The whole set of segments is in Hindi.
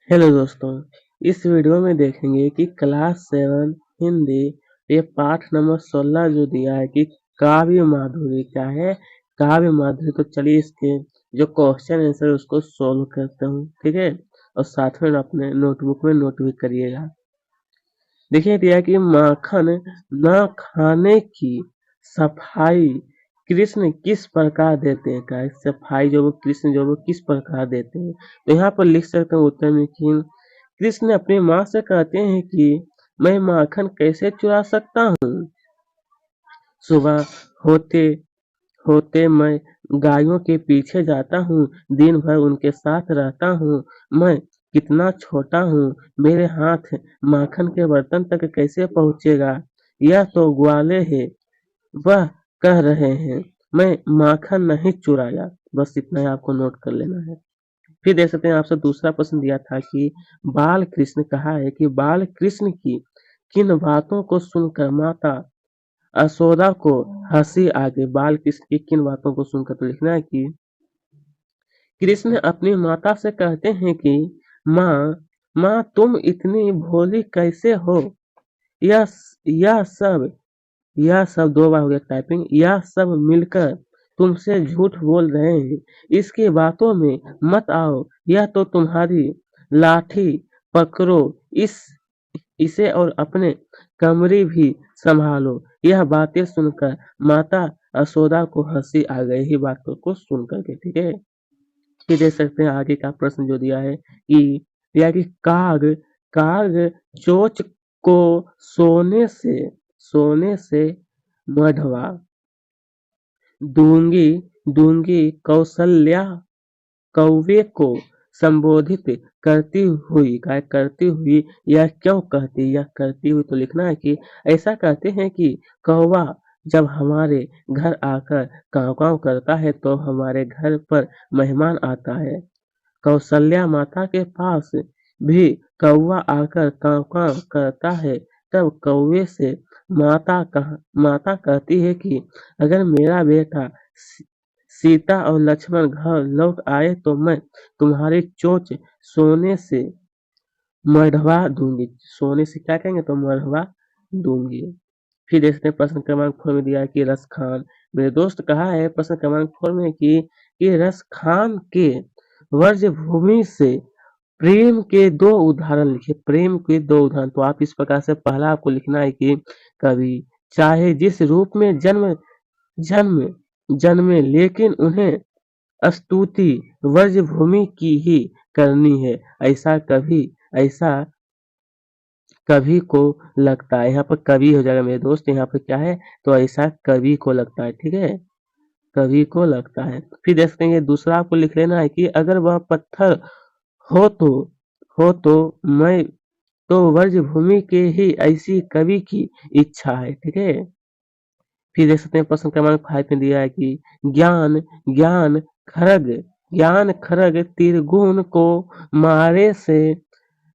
हेलो दोस्तों, इस वीडियो में देखेंगे कि क्लास 7 हिंदी ये पाठ नंबर 16 जो दिया है कि काव्य माधुरी क्या है। काव्य माधुरी तो चलिए इसके जो क्वेश्चन आंसर उसको सॉल्व करते हूँ, ठीक है। और साथ में अपने नोटबुक में नोट भी करिएगा। देखिए दिया कि माखन न खाने की सफाई कृष्ण किस प्रकार देते हैं। क्या सफाई जो वो कृष्ण जो वो किस प्रकार देते हैं, तो यहाँ पर लिख सकते हैं उत्तर में कि कृष्ण अपनी माँ से कहते हैं कि मैं माखन कैसे चुरा सकता हूँ। सुबह होते होते मैं गायों के पीछे जाता हूँ, दिन भर उनके साथ रहता हूँ। मैं कितना छोटा हूँ, मेरे हाथ माखन के बर्तन तक कैसे पहुँचेगा। यह तो ग्वाले है, वह कह रहे हैं मैं माखन नहीं चुराया। बस इतना ही आपको नोट कर लेना है। फिर देख सकते हैं आपसे दूसरा प्रश्न दिया था कि बाल कृष्ण कहा है कि बाल कृष्ण की किन बातों को सुनकर माता यशोदा को हंसी आ गई। बाल कृष्ण की किन बातों को सुनकर, तो लिखना है कि कृष्ण अपनी माता से कहते हैं कि माँ माँ तुम इतनी भोली कैसे हो। यह यह सब यह सब 2 बार हो गया टाइपिंग। यह सब मिलकर तुमसे झूठ बोल रहे हैं। इसकी बातों में मत आओ। यह तो तुम्हारी लाठी पकड़ो, इस इसे और अपने कमरे भी संभालो। यह बातें सुनकर माता यशोदा को हंसी आ गई ही बातों को सुन करके, ठीक है। ये देख सकते हैं आगे का प्रश्न जो दिया है कि काग काग चोच को सोने से मढ़वा दूंगी दूंगी कौशल्या कौवे को संबोधित करती हुई यह क्यों कहती। यह करती हुई तो लिखना है कि ऐसा कहते हैं कि कौवा जब हमारे घर आकर काव काव करता है तो हमारे घर पर मेहमान आता है। कौशल्या माता के पास भी कौवा आकर काव काव करता है। तब कौवे से माता कहती है कि अगर मेरा बेटा सीता और लक्ष्मण घर लौट आए तो मैं तुम्हारी चोंच सोने से मढ़वा दूंगी। सोने से क्या कहेंगे तो मढ़वा दूंगी। फिर देखते हैं प्रश्न क्रमांक 4 में दिया है कि रस खान। मेरे दोस्त कहा है प्रश्न क्रमांक 4 में कि रस खान के वर्ज भूमि से प्रेम के 2 उदाहरण लिखे। प्रेम के 2 उदाहरण, तो आप इस प्रकार से पहला आपको लिखना है कि कवि चाहे जिस रूप में जन्म जन्मे लेकिन उन्हें स्तुति व्रजभूमि की ही करनी है। ऐसा कवि को लगता है। यहाँ पर कवि हो जाएगा मेरे दोस्त, यहाँ पर क्या है तो ऐसा कवि को लगता है, ठीक है। कवि को लगता है। फिर देख सकते हैं दूसरा आपको लिख लेना है कि अगर वह पत्थर हो तो मैं तो व्रजभूमि के ही ऐसी कवि की इच्छा है, ठीक है। फिर देख सकते हैं प्रश्न क्रमांक 5 में दिया है कि ज्ञान ज्ञान खरग त्रिगुण को मारे से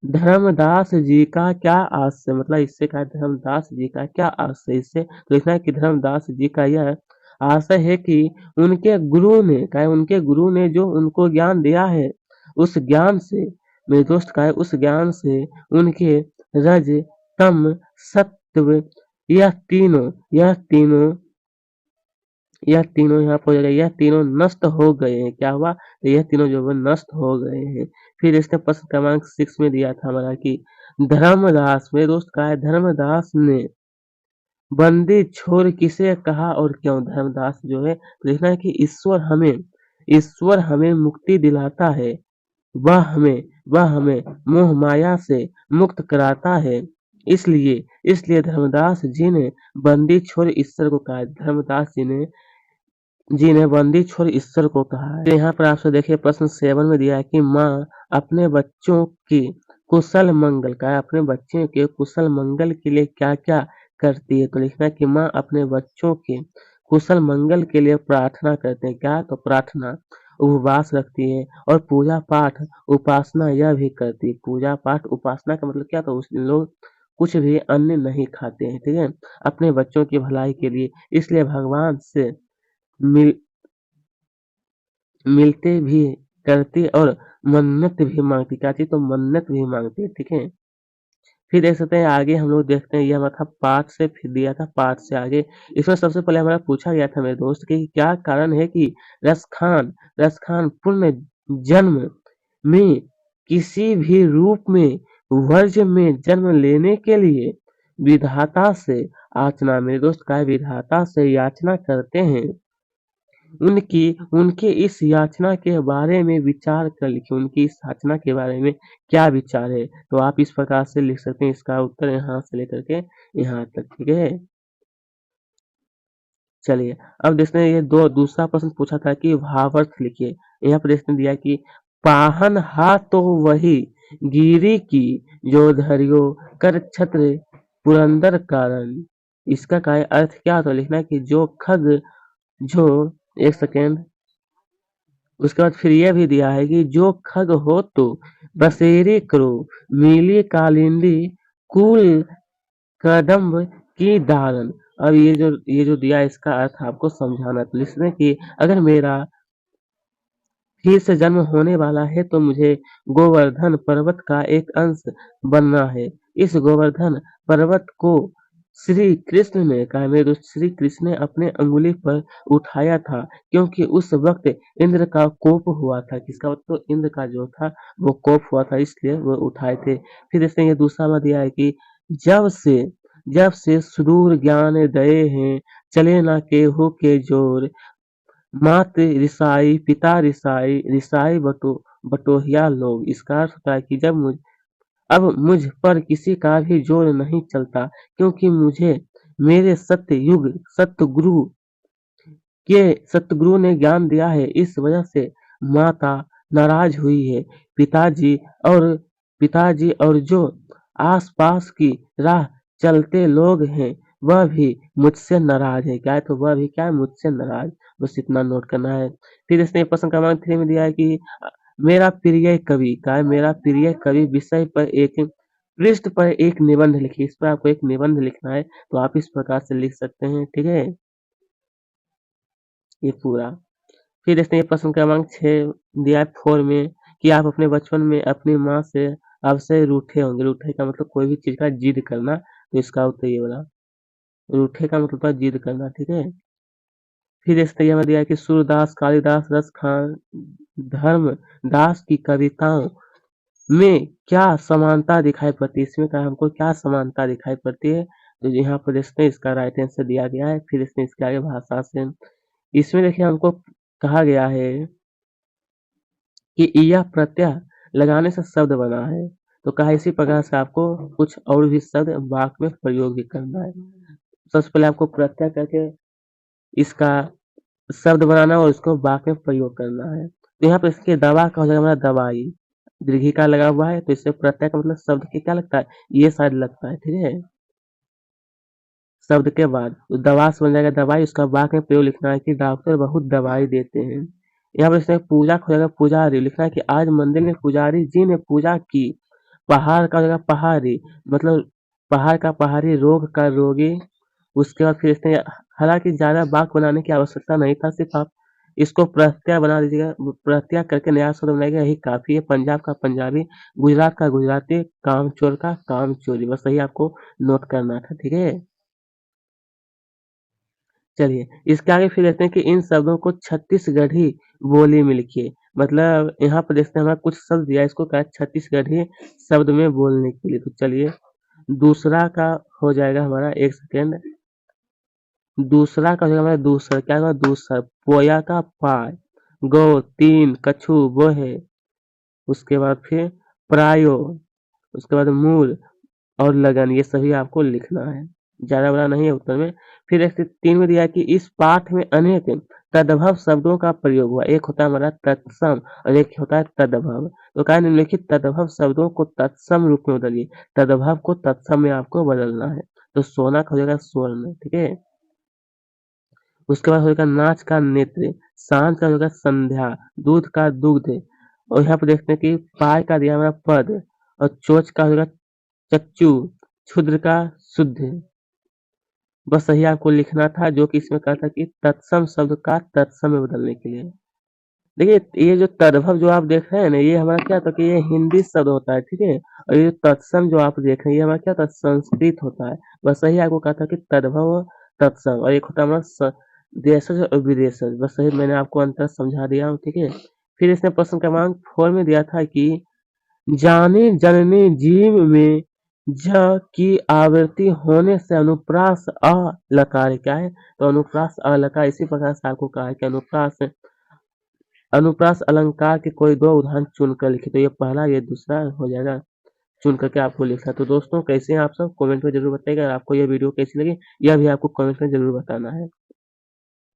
धर्मदास जी का क्या आशय। मतलब इससे क्या धर्मदास जी का क्या आशय। इससे तो लिखना है कि धर्मदास जी का यह आशय है कि उनके गुरु ने जो उनको ज्ञान दिया है उस ज्ञान से, मेरे दोस्त का है उस ज्ञान से उनके रज तम सत्व यह तीनों यह तीनों यह तीनों यहाँ पर हो जाएगा, यह तीनों नष्ट हो गए हैं। क्या हुआ तो यह तीनों जो है नष्ट हो गए हैं। फिर इसने प्रश्न क्रमांक 6 में दिया था हमारा कि धर्मदास, मेरे दोस्त का है धर्मदास ने बंदी छोड़ किसे कहा और क्यों। धर्मदास जो है तो लिखना है कि ईश्वर हमें मुक्ति दिलाता है। वह हमें मोह माया से मुक्त कराता है। इसलिए धर्मदास जी ने बंदी छोड़ ईश्वर को कहा। धर्मदास जी ने बंदी छोड़ ईश्वर को कहा है। तो यहाँ पर आपसे देखिए प्रश्न 7 में दिया है कि माँ अपने बच्चों की कुशल मंगल का अपने बच्चे के कुशल मंगल के लिए क्या क्या करती है। तो लिखना है कि माँ अपने बच्चों के कुशल मंगल के लिए प्रार्थना करते हैं। क्या तो प्रार्थना, उपवास रखती है और पूजा पाठ उपासना यह भी करती है। पूजा पाठ उपासना का मतलब क्या, तो उस दिन लोग कुछ भी अन्न नहीं खाते हैं, ठीक है, अपने बच्चों की भलाई के लिए। इसलिए भगवान से मिल मिलते भी करती और मन्नत भी मांगती। क्या चीज? तो मन्नत भी मांगती है। ठीक है, फिर देख सकते हैं आगे हम लोग देखते हैं, ये हमारा था पाठ से, फिर दिया था पाठ से आगे। इसमें सबसे पहले हमारा पूछा गया था मेरे दोस्त कि क्या कारण है कि रस खान पुण्य जन्म में किसी भी रूप में वर्ज में जन्म लेने के लिए विधाता से याचना, मेरे दोस्त का विधाता से याचना करते हैं। उनकी उनके इस याचना के बारे में विचार कर लिखिए, उनकी इस याचना के बारे में क्या विचार है। तो आप इस प्रकार से लिख सकते हैं, इसका उत्तर यहाँ से लेकर के यहाँ तक। ठीक है, चलिए अब देखते हैं, ये दूसरा प्रश्न पूछा था कि भावार्थ लिखिए। यहाँ पर देखते दिया कि पाहन हा तो वही गिरी की जो धरियो कर छत्र पुरंदर कारण। इसका का अर्थ क्या होता है? लिखना है कि जो खग, जो, एक सेकेंड, उसके बाद फिर यह भी दिया है कि जो खग हो तो बसेरे करो मीली कालिंदी कुल कदम्ब की दारन। अब ये जो दिया है, इसका अर्थ आपको समझाना है। तो इसमें कि अगर मेरा फिर से जन्म होने वाला है तो मुझे गोवर्धन पर्वत का एक अंश बनना है। इस गोवर्धन पर्वत को श्री कृष्ण ने, कहा मेरे दोस्त, श्री कृष्ण ने अपने अंगुली पर उठाया था, क्योंकि उस वक्त इंद्र का कोप हुआ था। किसका? तो इंद्र का जो था वो कोप हुआ था, इसलिए वो उठाए थे। फिर इसने ये दूसरा में दिया है कि जब से जब से सुदूर ज्ञान दए हैं, चले ना केहू के जोर, मात रिसाई पिता रिसाई रिसाई बटोहिया लोग। इसका अर्थ होता है कि अब मुझ पर किसी का भी जोर नहीं चलता, क्योंकि मुझे मेरे सतगुरु ने ज्ञान दिया है। इस वजह से माता नाराज हुई है, पिताजी और पिताजी और जो आसपास की राह चलते लोग हैं वह भी मुझसे नाराज है। क्या है? तो वह भी क्या है? मुझसे नाराज। बस इतना नोट करना है। फिर इसने प्रश्न क्रमांक 3 में दिया है कि मेरा प्रिय कवि, क्या है? मेरा प्रिय कवि विषय पर एक पृष्ठ पर एक निबंध लिखिए। इस पर आपको एक निबंध लिखना है, तो आप इस प्रकार से लिख सकते हैं। ठीक है, ये पूरा। फिर इसने ये प्रश्न क्रमांक 6 दिया है 4 में कि आप अपने बचपन में अपनी माँ से अवश्य रूठे होंगे। रूठे का मतलब कोई भी चीज का जिद करना, तो इसका उत्तर ये वाला। रूठे का मतलब था जिद करना। ठीक है, फिर इसने यह दिया है कि सूरदास, कालिदास, रस खान, धर्मदास की कविताओं में क्या समानता दिखाई पड़ती है? इसमें का हमको क्या समानता दिखाई पड़ती है? तो यहाँ पर इसने इसका राइट आंसर दिया गया है। फिर इसने इसके आगे भाषा से, इसमें देखिए हमको कहा गया है कि यह प्रत्यय लगाने से शब्द बना है। तो कहा इसी प्रकार से आपको कुछ और भी शब्द वाक्य में प्रयोग भी करना है। सबसे पहले आपको प्रत्यय करके इसका शब्द बनाना और उसको वाक्य में प्रयोग करना है। तो यहाँ पर इसके दवा का हो जाएगा हमारा दवाई, दीर्घिका लगा हुआ है, तो इससे प्रत्यय का मतलब शब्द के क्या लगता है? ये शायद लगता है। ठीक है, शब्द के बाद दवा से बन जाएगा दवाई। उसका वाक्य में प्रयोग लिखना है कि डॉक्टर बहुत दवाई देते हैं। यहाँ पर इसमें पूजा का हो जाएगा पुजारी, लिखना है कि आज मंदिर में पुजारी जी ने पूजा की। पहाड़ का हो जाएगा पहाड़ी, मतलब पहाड़ का पहाड़ी, रोग का रोगी। उसके बाद फिर इसने, हालांकि ज्यादा वाक्य बनाने की आवश्यकता नहीं था, सिर्फ आप इसको प्रत्यय बना दीजिएगा। प्रत्यय करके नया शब्द बनाएगा, यही काफी है। पंजाब का पंजाबी, गुजरात का गुजराती, कामचोर का कामचोरी। बस यही आपको नोट करना था। ठीक है, चलिए इसके आगे फिर देखते हैं कि इन शब्दों को छत्तीसगढ़ी बोली में लिखिए। मतलब यहाँ पर देखते हैं हमारा कुछ शब्द दिया है, इसको कहा है छत्तीसगढ़ी शब्द में बोलने के लिए। तो चलिए दूसरा का हो जाएगा हमारा, एक सेकेंड, दूसरा का हो जाएगा हमारा दूसरा। क्या होगा? दूसरा, पोया का पाय, गौ, तीन, कछु, वो है। उसके बाद फिर प्रायो, उसके बाद मूल और लगन, ये सभी आपको लिखना है। ज्यादा बड़ा नहीं है उत्तर में। फिर एक से 3 में दिया है कि इस पाठ में अनेक तद्भव शब्दों का प्रयोग हुआ। एक होता है हमारा तत्सम और एक होता है तद्भव। तो कहा निम्नलिखित तद्भव शब्दों को तत्सम रूप में बदलिए। तद्भव को तत्सम में आपको बदलना है। तो सोना का हो जाएगा स्वर्ण। ठीक है, उसके बाद होगा नाच का नेत्र, सांझ का होगा संध्या, दूध का दुग्ध। और यहाँ पे देखते हैं कि पाय का दिया हमारा पद, और चोच का होगा चच्चू, क्षुद्र का शुद्ध। बस यही आपको लिखना था, जो कि इसमें कहा था कि तत्सम शब्द का तत्सम में बदलने के लिए। देखिए ये जो तद्भव जो आप देख रहे हैं ना, ये हमारा क्या होता है कि ये हिंदी शब्द होता है, ठीक है। और ये तत्सम जो आप देख रहे हैं ये हमारा क्या होता है, संस्कृत होता है। बस वही आपको कहा था कि तद्भव तत्सम, और एक होता है हमारा देशज और विदेशज। बस वही मैंने आपको अंतर समझा दिया हूँ, ठीक है। फिर इसने प्रश्न क्रमांक 4 में दिया था कि जाने जननी जीव में ज की आवृत्ति होने से अनुप्रास अ लकार क्या है, तो अनुप्रास अ लकार। इसी प्रकार से आपको कहा है कि अनुप्रास अलंकार के कोई दो उदाहरण चुनकर लिखे, तो ये पहला ये दूसरा हो जाएगा, चुन करके आपको लिखना है। तो दोस्तों कैसे हैं आप सब, कमेंट में जरूर बताइएगा। अगर आपको ये वीडियो कैसी लगी यह भी आपको कमेंट में जरूर बताना है।